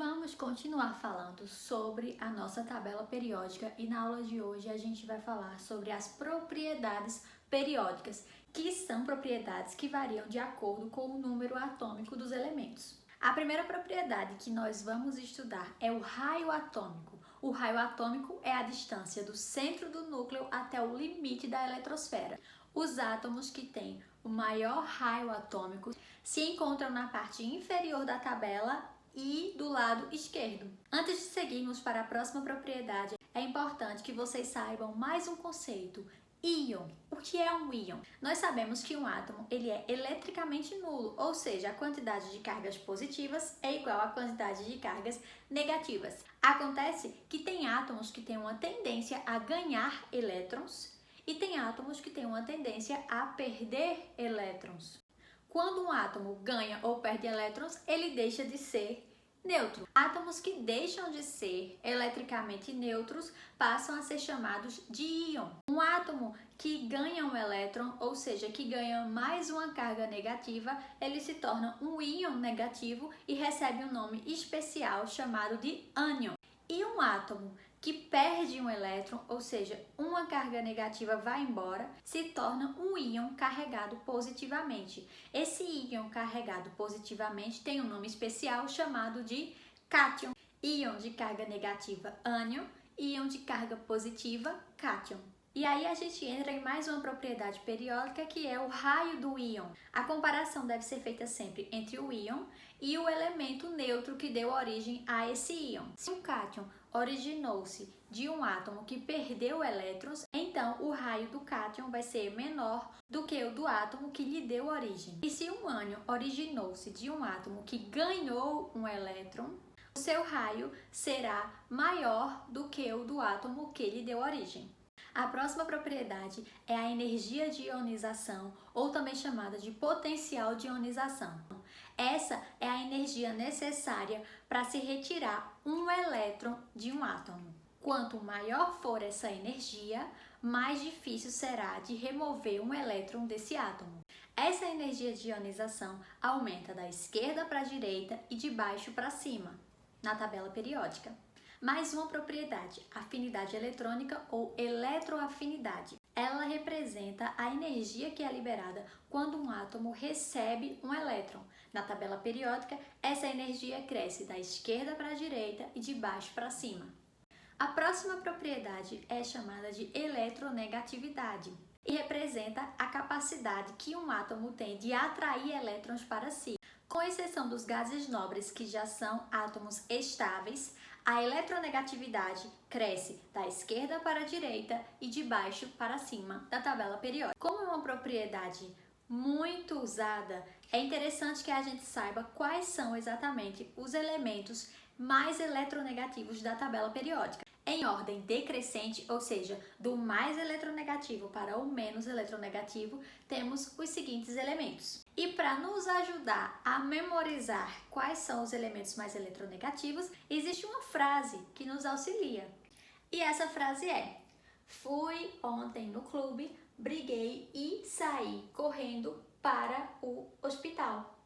Vamos continuar falando sobre a nossa tabela periódica e na aula de hoje a gente vai falar sobre as propriedades periódicas, que são propriedades que variam de acordo com o número atômico dos elementos. A primeira propriedade que nós vamos estudar é o raio atômico. O raio atômico é a distância do centro do núcleo até o limite da eletrosfera. Os átomos que têm o maior raio atômico se encontram na parte inferior da tabela e do lado esquerdo. Antes de seguirmos para a próxima propriedade, é importante que vocês saibam mais um conceito. Íon. O que é um íon? Nós sabemos que um átomo ele é eletricamente nulo, ou seja, a quantidade de cargas positivas é igual à quantidade de cargas negativas. Acontece que tem átomos que têm uma tendência a ganhar elétrons e tem átomos que têm uma tendência a perder elétrons. Quando um átomo ganha ou perde elétrons, ele deixa de ser neutro. Átomos que deixam de ser eletricamente neutros passam a ser chamados de íon. Um átomo que ganha um elétron, ou seja, que ganha mais uma carga negativa, ele se torna um íon negativo e recebe um nome especial chamado de ânion. E um átomo que perde um elétron, ou seja, uma carga negativa vai embora, se torna um íon carregado positivamente. Esse íon carregado positivamente tem um nome especial chamado de cátion. Íon de carga negativa, ânion, íon de carga positiva, cátion. E aí a gente entra em mais uma propriedade periódica que é o raio do íon. A comparação deve ser feita sempre entre o íon e o elemento neutro que deu origem a esse íon. Se um cátion originou-se de um átomo que perdeu elétrons, então o raio do cátion vai ser menor do que o do átomo que lhe deu origem. E se um ânion originou-se de um átomo que ganhou um elétron, o seu raio será maior do que o do átomo que lhe deu origem. A próxima propriedade é a energia de ionização, ou também chamada de potencial de ionização. Essa é a energia necessária para se retirar um elétron de um átomo. Quanto maior for essa energia, mais difícil será de remover um elétron desse átomo. Essa energia de ionização aumenta da esquerda para a direita e de baixo para cima, na tabela periódica. Mais uma propriedade, afinidade eletrônica ou eletroafinidade. Ela representa a energia que é liberada quando um átomo recebe um elétron. Na tabela periódica, essa energia cresce da esquerda para a direita e de baixo para cima. A próxima propriedade é chamada de eletronegatividade e representa a capacidade que um átomo tem de atrair elétrons para si. Com exceção dos gases nobres, que já são átomos estáveis, a eletronegatividade cresce da esquerda para a direita e de baixo para cima da tabela periódica. Como é uma propriedade muito usada, é interessante que a gente saiba quais são exatamente os elementos mais eletronegativos da tabela periódica. Em ordem decrescente, ou seja, do mais eletronegativo para o menos eletronegativo, temos os seguintes elementos. E para nos ajudar a memorizar quais são os elementos mais eletronegativos, existe uma frase que nos auxilia. E essa frase é: fui ontem no clube, briguei e saí correndo para o hospital.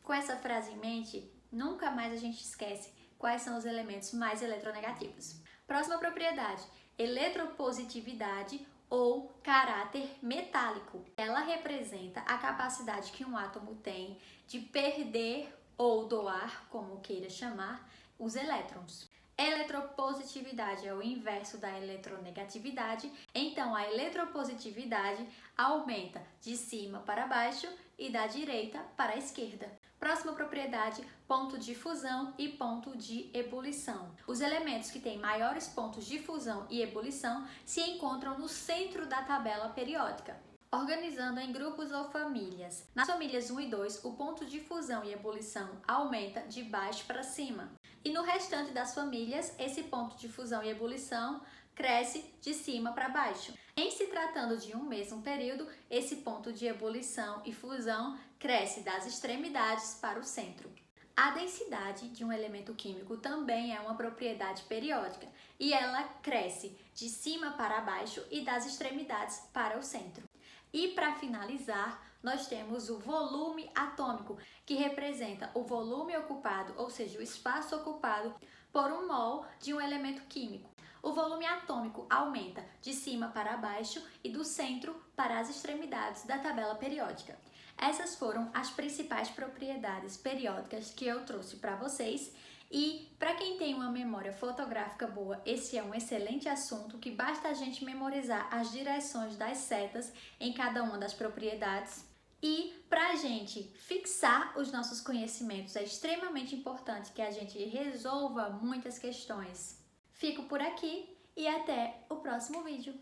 Com essa frase em mente, nunca mais a gente esquece quais são os elementos mais eletronegativos. Próxima propriedade, eletropositividade ou caráter metálico. Ela representa a capacidade que um átomo tem de perder ou doar, como queira chamar, os elétrons. Eletropositividade é o inverso da eletronegatividade, então a eletropositividade aumenta de cima para baixo e da direita para a esquerda. Próxima propriedade, ponto de fusão e ponto de ebulição. Os elementos que têm maiores pontos de fusão e ebulição se encontram no centro da tabela periódica, organizando em grupos ou famílias. Nas famílias 1 e 2, o ponto de fusão e ebulição aumenta de baixo para cima. E no restante das famílias, esse ponto de fusão e ebulição cresce de cima para baixo. Em se tratando de um mesmo período, esse ponto de ebulição e fusão cresce das extremidades para o centro. A densidade de um elemento químico também é uma propriedade periódica e ela cresce de cima para baixo e das extremidades para o centro. E para finalizar, nós temos o volume atômico, que representa o volume ocupado, ou seja, o espaço ocupado por um mol de um elemento químico. O volume atômico aumenta de cima para baixo e do centro para as extremidades da tabela periódica. Essas foram as principais propriedades periódicas que eu trouxe para vocês. E para quem tem uma memória fotográfica boa, esse é um excelente assunto que basta a gente memorizar as direções das setas em cada uma das propriedades. E para a gente fixar os nossos conhecimentos, é extremamente importante que a gente resolva muitas questões. Fico por aqui e até o próximo vídeo.